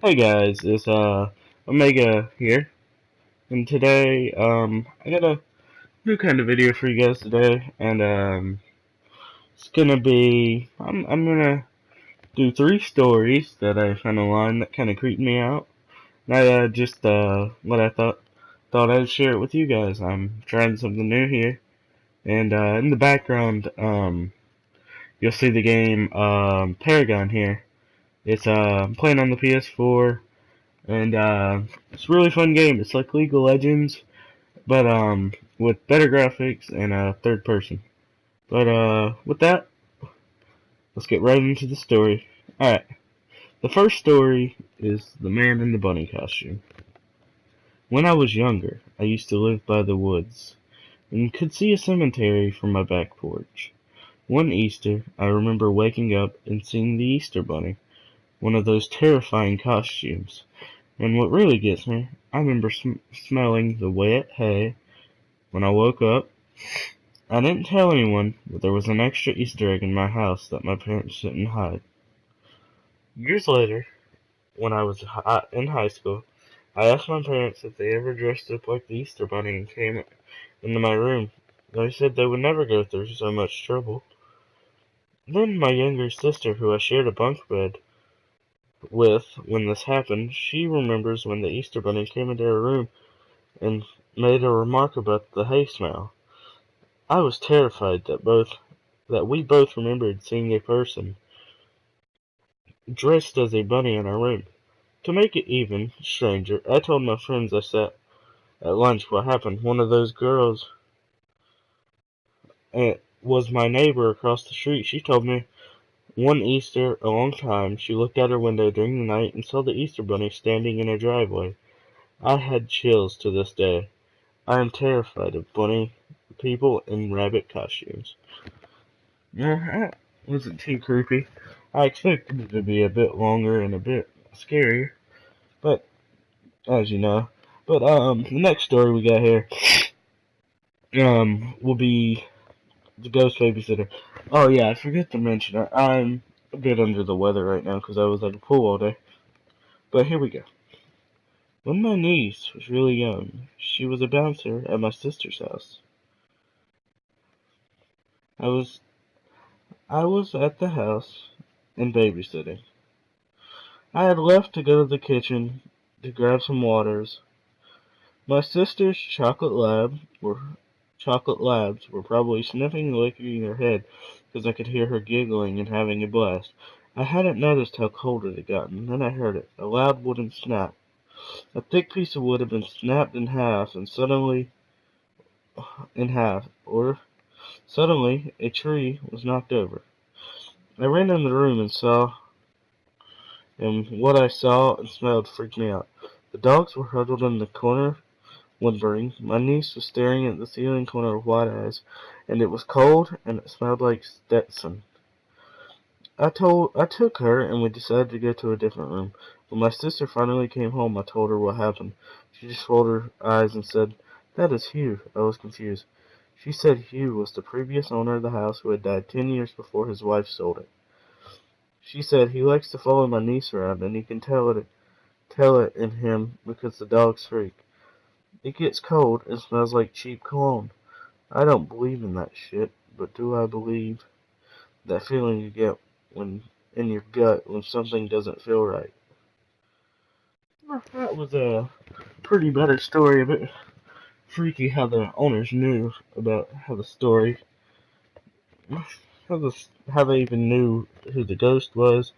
Hey guys, it's Omega here, and today I got a new kind of video for you guys today, and it's gonna be I'm gonna do three stories that I found online that kind of creeped me out. And I just what I thought I'd share it with you guys. I'm trying something new here, and in the background you'll see the game Paragon here. It's playing on the PS4. And it's a really fun game. It's like League of Legends, but with better graphics and third person. But with that, let's get right into the story. Alright, the first story is The Man in the Bunny Costume. When I was younger, I used to live by the woods and could see a cemetery from my back porch. One Easter, I remember waking up and seeing the Easter Bunny, one of those terrifying costumes. And what really gets me, I remember smelling the wet hay when I woke up. I didn't tell anyone, but there was an extra Easter egg in my house that my parents didn't hide. Years later, when I was in high school, I asked my parents if they ever dressed up like the Easter Bunny and came into my room. They said they would never go through so much trouble. Then my younger sister, who I shared a bunk bed with when this happened, she remembers when the Easter Bunny came into her room and made a remark about the hay smell. I was terrified that we both remembered seeing a person dressed as a bunny in our room. To make it even stranger, I told my friends I sat at lunch what happened. One of those girls was my neighbor across the street. She told me one Easter, a long time, she looked out her window during the night and saw the Easter Bunny standing in her driveway. I had chills to this day. I am terrified of bunny people in rabbit costumes. Yeah, that wasn't too creepy. I expected it to be a bit longer and a bit scarier, but as you know. But the next story we got here will be the ghost babysitter. Oh yeah, I forgot to mention I'm a bit under the weather right now because I was at the pool all day. But here we go. When my niece was really young, she was a bouncer at my sister's house. I was I was at the house and babysitting. I had left to go to the kitchen to grab some waters. My sister's chocolate labs were probably sniffing and licking their head because I could hear her giggling and having a blast. I hadn't noticed how cold it had gotten. Then I heard it, a loud wooden snap. A thick piece of wood had been snapped in half, and suddenly a tree was knocked over. I ran in the room and what I saw and smelled freaked me out. The dogs were huddled in the corner, whimpering. My niece was staring at the ceiling corner with wide eyes, and it was cold and it smelled like Stetson. I took her and we decided to go to a different room. When my sister finally came home, I told her what happened. She just rolled her eyes and said, "That is Hugh." I was confused. She said Hugh was the previous owner of the house who had died 10 years before his wife sold it. She said he likes to follow my niece around and he can tell it in him because the dogs freak. It gets cold and smells like cheap cologne. I don't believe in that shit, but do I believe that feeling you get when in your gut when something doesn't feel right? That was a pretty better story. A bit freaky how the owners knew about how the story, how they even knew who the ghost was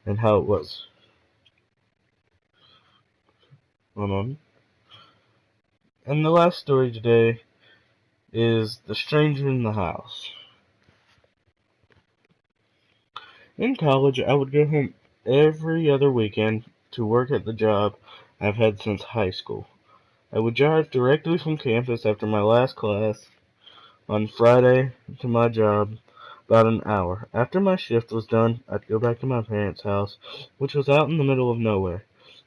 and how it was. Um, and the last story today is The Stranger in the House. In college, I would go home every other weekend to work at the job I've had since high school. I would drive directly from campus after my last class on Friday to my job about an hour. After my shift was done, I'd go back to my parents' house, which was out in the middle of nowhere.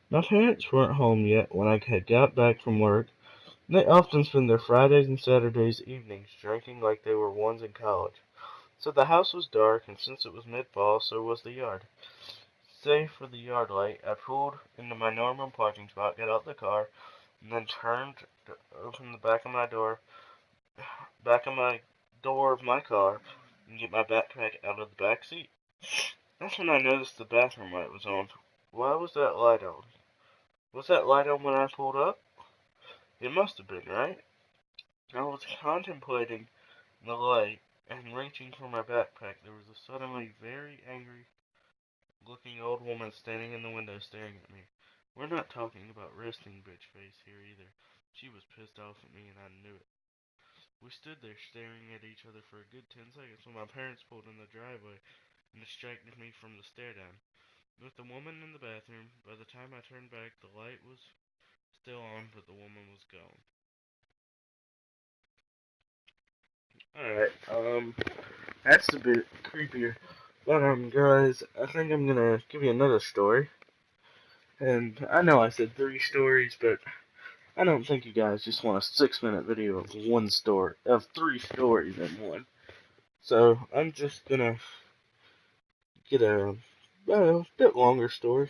My parents weren't home yet when I had got back from work. They often spent their Fridays and Saturdays evenings drinking like they were ones in college. So the house was dark, and since it was mid-fall, so was the yard. Save for the yard light, I pulled into my normal parking spot, got out the car, and then turned to open the back of my door of my car, and get my backpack out of the back seat. That's when I noticed the bathroom light was on. Why was that light on? Was that light on when I pulled up? It must have been, right? I was contemplating the light and reaching for my backpack. There was a suddenly very angry looking old woman standing in the window staring at me. We're not talking about resting bitch face here either. She was pissed off at me and I knew it. We stood there staring at each other for a good 10 seconds when my parents pulled in the driveway and distracted me from the stare down. With the woman in the bathroom, by the time I turned back, the light was still on, but the woman was gone. Alright, that's a bit creepier. But, guys, I think I'm gonna give you another story. And I know I said 3 stories, but I don't think you guys just want a 6-minute video of one story, of 3 stories in one. So, I'm just gonna get a bit longer story.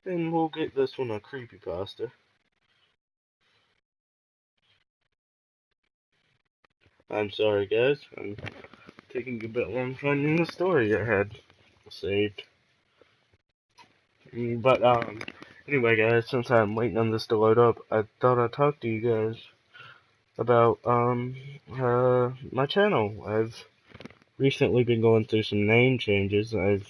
And we'll get this one a creepypasta. I'm sorry, guys. I'm taking a bit long finding the story I had saved. But, anyway, guys, since I'm waiting on this to load up, I thought I'd talk to you guys about, my channel. I've recently been going through some name changes. My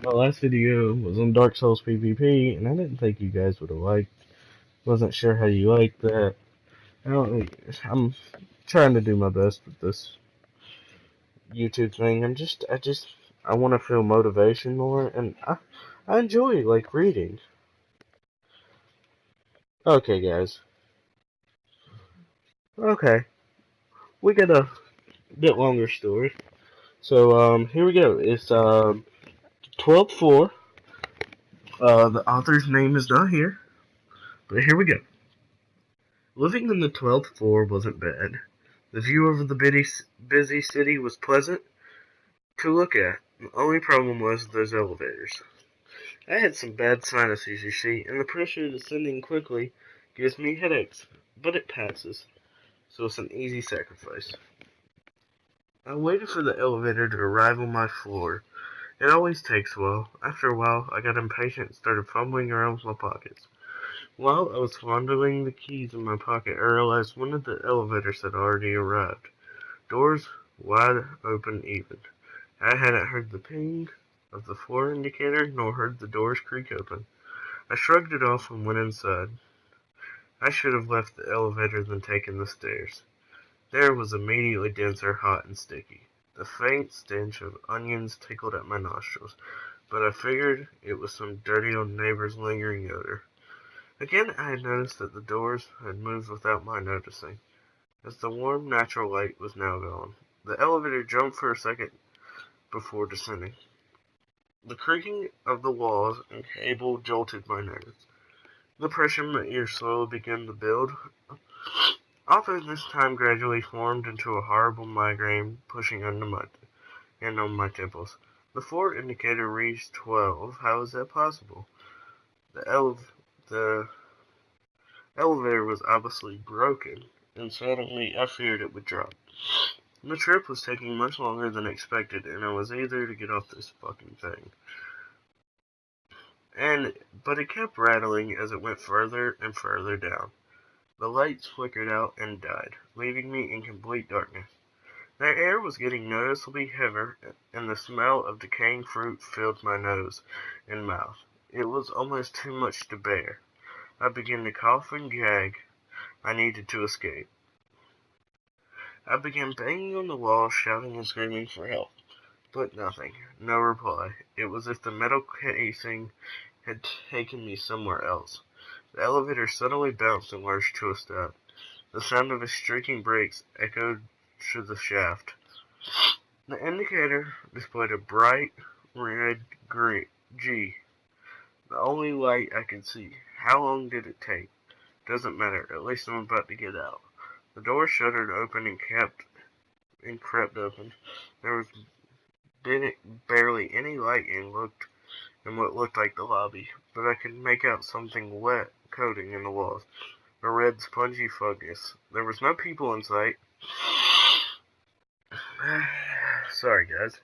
last video was on Dark Souls PvP, and I didn't think you guys would have liked. Wasn't sure how you liked that. I'm trying to do my best with this YouTube thing. I want to feel motivation more, and I enjoy, like, reading. Okay, guys. Okay. We got a bit longer story. So, here we go. It's, 12/4. The author's name is not here, but here we go. Living in the 12th floor wasn't bad. The view over the busy city was pleasant to look at. The only problem was those elevators. I had some bad sinuses, you see, and the pressure descending quickly gives me headaches, but it passes, so it's an easy sacrifice. I waited for the elevator to arrive on my floor. It always takes a while. After a while, I got impatient and started fumbling around with my pockets. While I was fondling the keys in my pocket, I realized one of the elevators had already arrived. Doors wide open even. I hadn't heard the ping of the floor indicator, nor heard the doors creak open. I shrugged it off and went inside. I should have left the elevator than taken the stairs. The air was immediately denser, hot, and sticky. The faint stench of onions tickled at my nostrils, but I figured it was some dirty old neighbor's lingering odor. Again, I had noticed that the doors had moved without my noticing, as the warm, natural light was now gone. The elevator jumped for a second before descending. The creaking of the walls and cable jolted my nerves. The pressure in my ears slowly began to build. Often this time gradually formed into a horrible migraine pushing under my and on my temples. The floor indicator reads 12. How is that possible? The elevator was obviously broken, and suddenly I feared it would drop. The trip was taking much longer than expected, and I was eager to get off this fucking thing. But it kept rattling as it went further and further down. The lights flickered out and died, leaving me in complete darkness. The air was getting noticeably heavier, and the smell of decaying fruit filled my nose and mouth. It was almost too much to bear. I began to cough and gag. I needed to escape. I began banging on the wall, shouting and screaming for help. But nothing. No reply. It was as if the metal casing had taken me somewhere else. The elevator suddenly bounced and lurched to a stop. The sound of its streaking brakes echoed through the shaft. The indicator displayed a bright red G. The only light I could see. How long did it take? Doesn't matter. At least I'm about to get out. The door shuddered open and crept open. There was barely any light and looked in what looked like the lobby, but I could make out something wet coating in the walls, a red spongy fungus. There was no people in sight. Sorry, guys.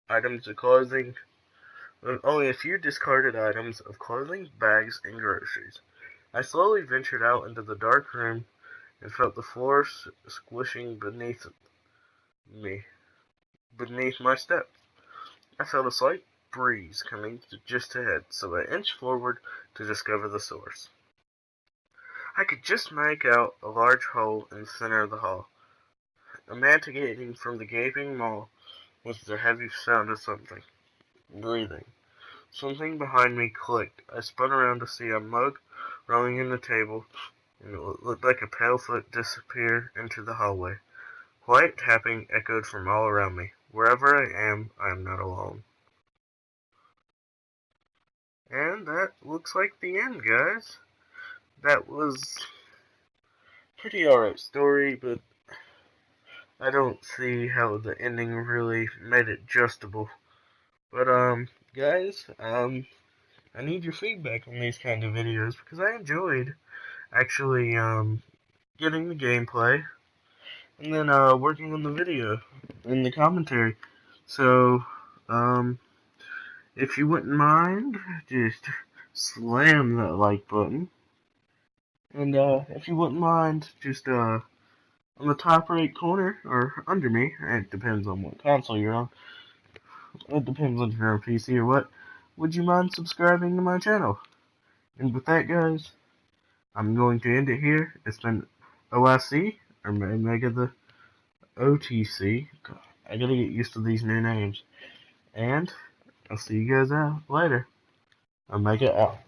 Items of clothing. Only a few discarded items of clothing, bags, and groceries. I slowly ventured out into the dark room and felt the floor squishing beneath my steps. I felt a slight breeze coming just ahead, so I inched forward to discover the source. I could just make out a large hole in the center of the hall, emanating from the gaping maw was the heavy sound of something breathing. Something behind me clicked. I spun around to see a mug rolling in the table, and it looked like a pale foot disappeared into the hallway. Quiet tapping echoed from all around me. Wherever I am not alone. And that looks like the end, guys. That was pretty alright story, but I don't see how the ending really made it justable. But guys, I need your feedback on these kind of videos because I enjoyed actually getting the gameplay and then working on the video and the commentary. So if you wouldn't mind, just slam that like button. And if you wouldn't mind, just on the top right corner or under me, it depends on what console you're on. It depends on if you're on PC or what. Would you mind subscribing to my channel? And with that, guys, I'm going to end it here. It's been OIC, or Mega the OTC. God, I gotta get used to these new names. And I'll see you guys out later. Omega out.